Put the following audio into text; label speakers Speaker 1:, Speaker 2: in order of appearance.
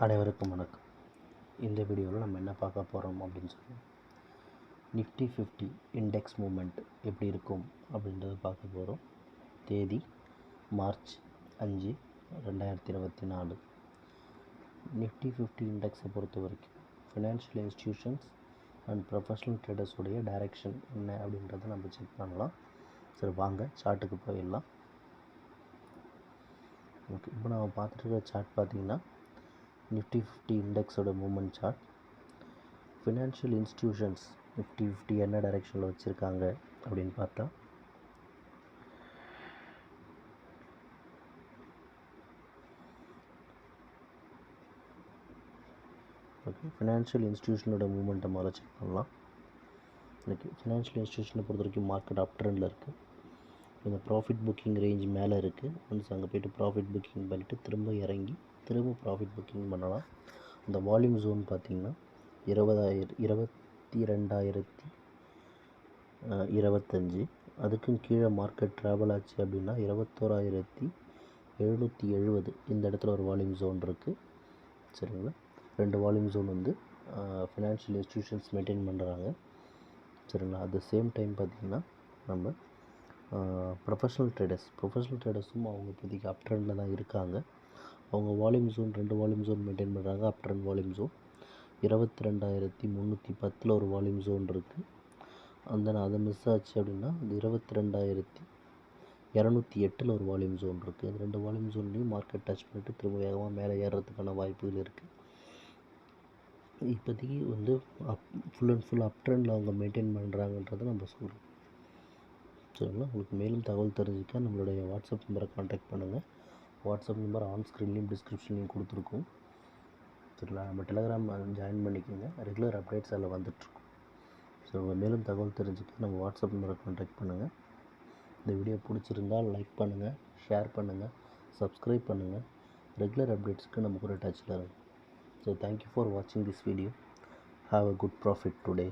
Speaker 1: அனைவருக்கும் வணக்கம். இந்த வீடியோவில் நம்ம என்ன பார்க்க போகிறோம் அப்படின்னு சொன்னால், நிஃப்டி 50 இண்டெக்ஸ் மூமெண்ட் எப்படி இருக்கும் அப்படின்றத பார்க்க போகிறோம். தேதி மார்ச் 5, 2024. நிஃப்டி 50 இண்டெக்ஸை பொறுத்த வரைக்கும் ஃபினான்ஷியல் இன்ஸ்டிடியூஷன்ஸ் அண்ட் ப்ரொஃபஷனல் ட்ரேடர்ஸுடைய டைரெக்ஷன் என்ன அப்படின்றத நம்ம செக் பண்ணலாம். சரி, வாங்க சார்ட்டுக்கு போயிடலாம். ஓகே, இப்போ நம்ம பார்த்துட்டு இருக்கிற சார்ட் பார்த்திங்கன்னா நிஃப்டி 50 இண்டெக்ஸோட movement chart. Financial institutions Nifty 50 என்ன டைரெக்ஷனில் வச்சுருக்காங்க அப்படின்னு பார்த்தா, ஓகே, ஃபினான்ஷியல் இன்ஸ்டிடியூஷனோட மூமெண்ட்டை முதல்ல செக் பண்ணலாம். ஓகே, ஃபினான்ஷியல் இன்ஸ்டிடியூஷனை பொறுத்த வரைக்கும் மார்க்கெட் அப் ட்ரெண்டில் இருக்குது. இந்த ப்ராஃபிட் புக்கிங் ரேஞ்ச் மேலே இருக்குது. ஒன்ஸ் அங்கே போய்ட்டு ப்ராஃபிட் புக்கிங் பண்ணிவிட்டு திரும்ப இறங்கி திரும்ப ப்ராஃபிட் புக்கிங் பண்ணலாம். அந்த வால்யூம் ஜோன் பார்த்திங்கன்னா 22,25. அதுக்கும் கீழே மார்க்கெட் ட்ராவல் ஆச்சு அப்படின்னா 21,770. இந்த இடத்துல ஒரு வால்யூம் ஜோன் இருக்குது. சரிங்களா, 2 வால்யூம் ஜோன் வந்து ஃபினான்ஷியல் இன்ஸ்டிடியூஷன்ஸ் மெயின்டைன் பண்ணுறாங்க. சரிங்களா, அட் த சேம் டைம் பார்த்திங்கன்னா நம்ம ப்ரொஃபஷனல் ட்ரேடர்ஸும் அவங்க இப்போதைக்கு அப் ட்ரெண்டில் தான் இருக்காங்க. அவங்க volume zone 2 volume zone maintain பண்ணுறாங்க. அப் ட்ரெண்ட் வால்யூம் ஜோன் 22,310 ஒரு வால்யூம் ஜோன் இருக்குது. அந்த அதை மிஸ் ஆச்சு அப்படின்னா இந்த 22,208 ஒரு வால்யூம் ஜோன் இருக்குது. அந்த 2 வால்யூம் ஜோன்லேயும் மார்க்கெட் டச் பண்ணிவிட்டு திரும்ப வேகமாக மேலே ஏறுறதுக்கான வாய்ப்புகள் இருக்குது. இப்போதைக்கு வந்து ஃபுல் அண்ட் ஃபுல் அப் ட்ரெண்டில் அவங்க மெயின்டைன் பண்ணுறாங்கன்றதை நம்ம சொல்கிறோம். சரிங்களா, உங்களுக்கு மேலும் தகவல் தெரிஞ்சுக்க நம்மளுடைய வாட்ஸ்அப் நம்பரை கான்டாக்ட் பண்ணுங்கள். வாட்ஸ்அப் நம்பர் ஆன் ஸ்க்ரீன்லேயும் டிஸ்கிரிப்ஷன்லேயும் கொடுத்துருக்கோம். சரிங்களா, நம்ம டெலகிராம் ஜாயின் பண்ணிக்கோங்க. ரெகுலர் அப்டேட்ஸ் அதில் வந்துட்டுருக்கும். ஸோ மேலும் தகவல் தெரிஞ்சுக்க நம்ம வாட்ஸ்அப் நம்பரை கான்டாக்ட் பண்ணுங்கள். இந்த வீடியோ பிடிச்சிருந்தால் லைக் பண்ணுங்கள், ஷேர் பண்ணுங்கள், சப்ஸ்கிரைப் பண்ணுங்கள். ரெகுலர் அப்டேட்ஸ்க்கு நமக்கு ஒரு டச்சில் இருக்கும். ஸோ தேங்க்யூ ஃபார் வாட்சிங் this video. Have a good profit today.